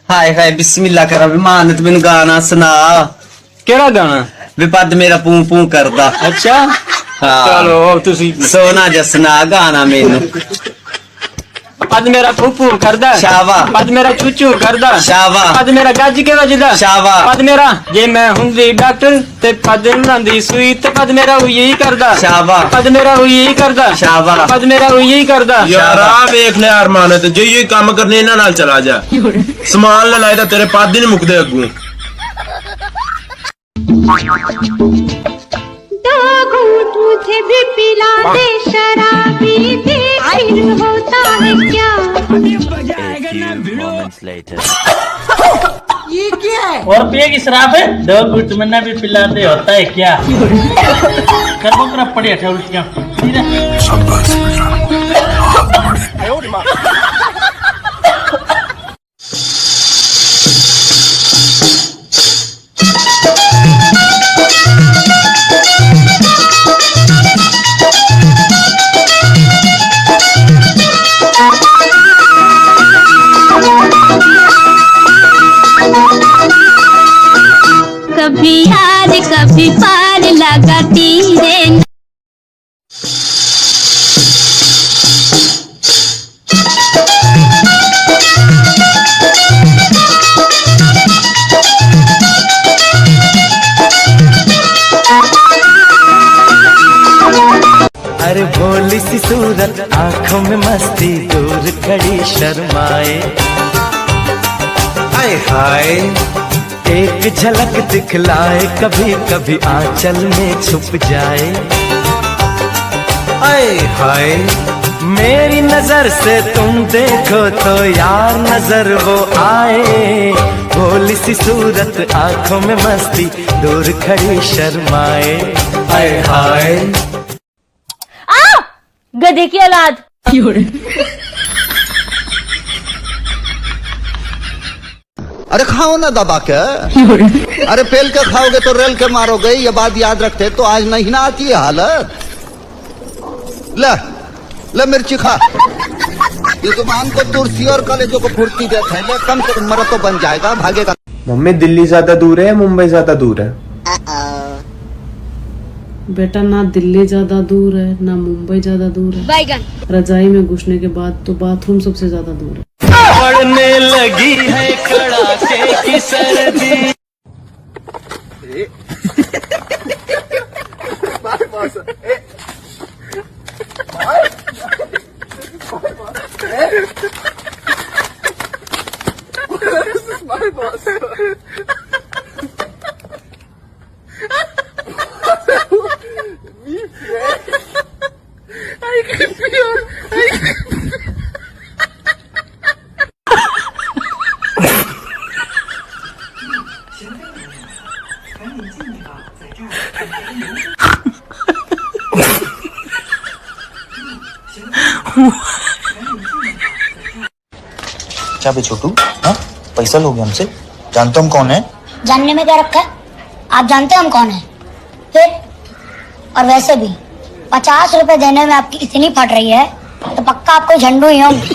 हाय हाय बिस्मिल्लाह करा मानत मैनू गाना सुना। केड़ा गाना? वे पद मेरा पू पू करदा। अच्छा हाँ चलो तुसी सोना जसना गाना मैनू। पद मेरा फूफू करदा शावा। पद मेरा चूचू करदा शावा। पद मेरा गज के वजदा शावा। पद मेरा जे मैं हुंदी डॉक्टर ते पद लांदी सुई ते पद मेरा यही करदा शावा। पद मेरा यही करदा शावा। पद मेरा यही करदा। यार आ वेख ले यार मानत जो ये काम करने इन्हां नाल चला जा समान ले लाए तेरे पद ही नहीं मुकदे अगू। दो घूंट मुझे भी पिला दे शराबी दे फिर होता है क्या। ये क्या है? और पिए की शराब है 2 घूंट मन्ना भी पिलाते होता है क्या। कर कर पड़े थे उल्टियां। कभी यार कभी पार लगाती है। अरे भोली सी सूरत आंखों में मस्ती दूर खड़ी शर्माए। हाय हाय एक झलक दिखलाए कभी कभी आंचल में छुप जाए। हाय हाय मेरी नजर से तुम देखो तो यार नजर वो आए। भोली सी सूरत आंखों में मस्ती दूर खड़ी शर्माए। हाय हाय गधे की औलाद। अरे खाओ ना दबा के। अरे पेल के खाओगे तो रेल के मारोगे, ये बात याद रखते तो आज नहीं ना आती है हालत। ले ले मिर्ची खा। ये जुबान को तुरसी और कलेजों को फुर्ती देते हैं। ले कम से कम मरा तो बन जाएगा, भागेगा। मम्मी दिल्ली ज्यादा दूर है या मुंबई ज्यादा दूर है? बेटा ना दिल्ली ज्यादा दूर है ना मुंबई ज्यादा दूर है। रजाई में घुसने के बाद तो बाथरूम सबसे ज्यादा दूर है। पड़ने लगी है कड़ाके की सर्दी। क्या बे छोटू, हाँ पैसा लोगे हमसे? जानते हम कौन है? जानने में क्या रखा है? आप जानते हैं हम कौन है? फिर और वैसे भी 50 रुपए देने में आपकी इतनी फट रही है तो पक्का आपको झंडू ही होंगे।